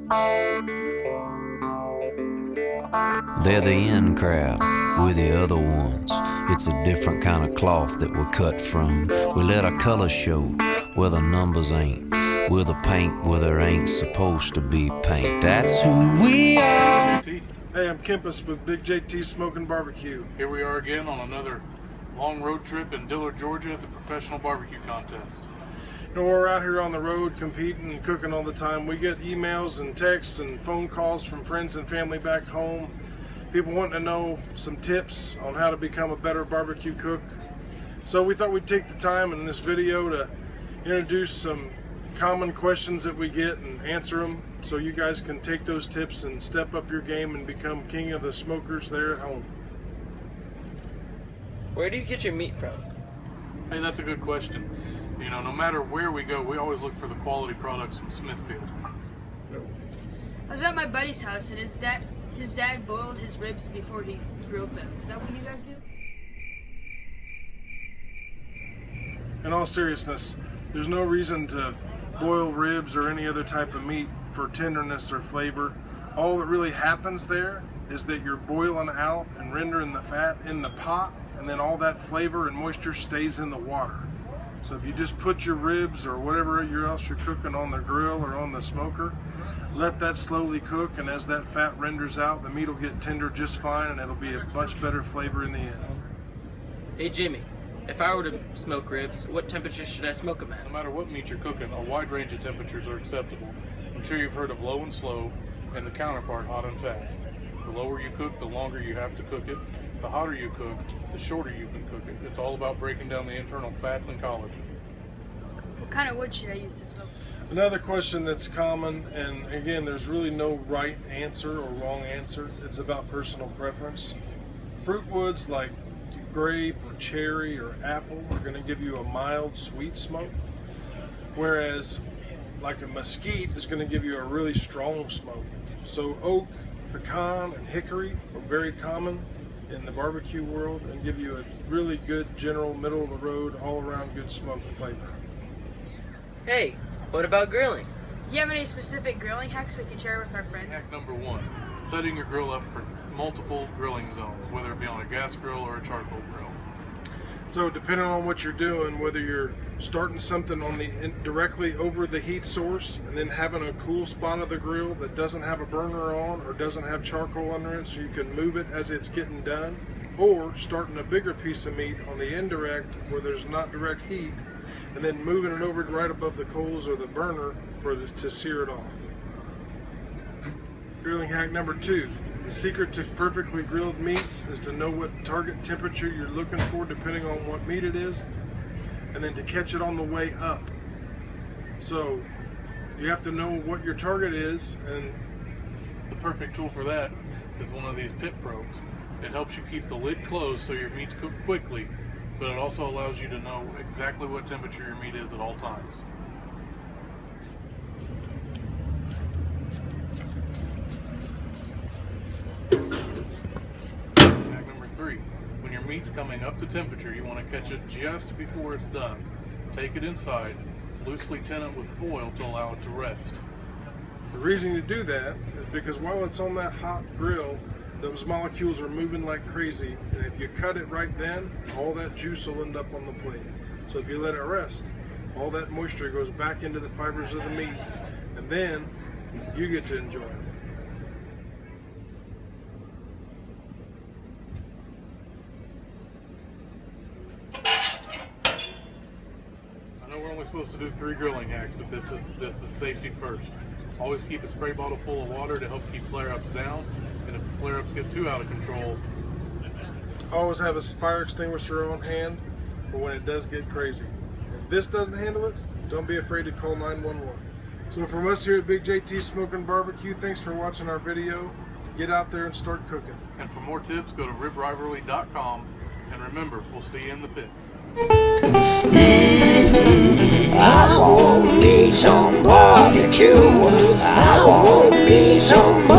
They're the in crowd, we're the other ones. It's a different kind of cloth that we're cut from. We let our colors show where the numbers ain't. We're the paint where there ain't supposed to be paint. That's who we are. Hey, I'm Kempus with Big JT Smokin BBQ. Here we are again on another long road trip in Dillard, Georgia at the Professional Barbecue Contest. You know, we're out here on the road competing and cooking all the time. We get emails and texts and phone calls from friends and family back home. People wanting to know some tips on how to become a better barbecue cook. So we thought we'd take the time in this video to introduce some common questions that we get and answer them so you guys can take those tips and step up your game and become king of the smokers there at home. Where do you get your meat from? Hey, that's a good question. You know, no matter where we go, we always look for the quality products from Smithfield. I was at my buddy's house and his dad boiled his ribs before he grilled them. Is that what you guys do? In all seriousness, there's no reason to boil ribs or any other type of meat for tenderness or flavor. All that really happens there is that you're boiling out and rendering the fat in the pot, and then all that flavor and moisture stays in the water. So if you just put your ribs or whatever else you're cooking on the grill or on the smoker, let that slowly cook, and as that fat renders out, the meat will get tender just fine, and it'll be a much better flavor in the end. Hey Jimmy, if I were to smoke ribs, what temperature should I smoke them No at? matter what meat you're cooking, a wide range of temperatures are acceptable. I'm sure you've heard of low and slow, and the counterpart, hot and fast. The lower you cook, the longer you have to cook it. The hotter you cook, the shorter you can cook it. It's all about breaking down the internal fats and collagen. What kind of wood should I use to smoke? Another question that's common, and again, there's really no right answer or wrong answer. It's about personal preference. Fruit woods like grape or cherry or apple are going to give you a mild, sweet smoke, whereas like a mesquite is going to give you a really strong smoke. So oak, pecan, and hickory are very common in the barbecue world and give you a really good general middle of the road all around good smoke and flavor. Hey, what about grilling? Do you have any specific grilling hacks we can share with our friends? Hack number one, setting your grill up for multiple grilling zones, whether it be on a gas grill or a charcoal grill. So depending on what you're doing, whether you're starting something on directly over the heat source and then having a cool spot of the grill that doesn't have a burner on or doesn't have charcoal under it so you can move it as it's getting done, or starting a bigger piece of meat on the indirect where there's not direct heat and then moving it over right above the coals or the burner to sear it off. Grilling hack number two. The secret to perfectly grilled meats is to know what target temperature you're looking for depending on what meat it is, and then to catch it on the way up. So you have to know what your target is, and The perfect tool for that is one of these pit probes. It helps you keep the lid closed so your meat's cooked quickly, but it also allows you to know exactly what temperature your meat is at all times. Hack number three, when your meat's coming up to temperature, you want to catch it just before it's done. Take it inside, loosely tin it with foil to allow it to rest. the reason you do that is because while it's on that hot grill, those molecules are moving like crazy, and if you cut it right then, all that juice will end up on the plate. So if you let it rest, all that moisture goes back into the fibers of the meat, and then you get to enjoy it. I know we're only supposed to do 3 grilling hacks, but this is safety first. Always keep a spray bottle full of water to help keep flare-ups down, and if the flare-ups get too out of control, Always have a fire extinguisher on hand for when it does get crazy. If this doesn't handle it, don't be afraid to call 911. So from us here at Big JT Smokin BBQ, thanks for watching our video. Get out there and start cooking. and for more tips, go to ribrivalry.com, and remember, we'll see you in the pits. I want me some barbecue. I want me some barbecue.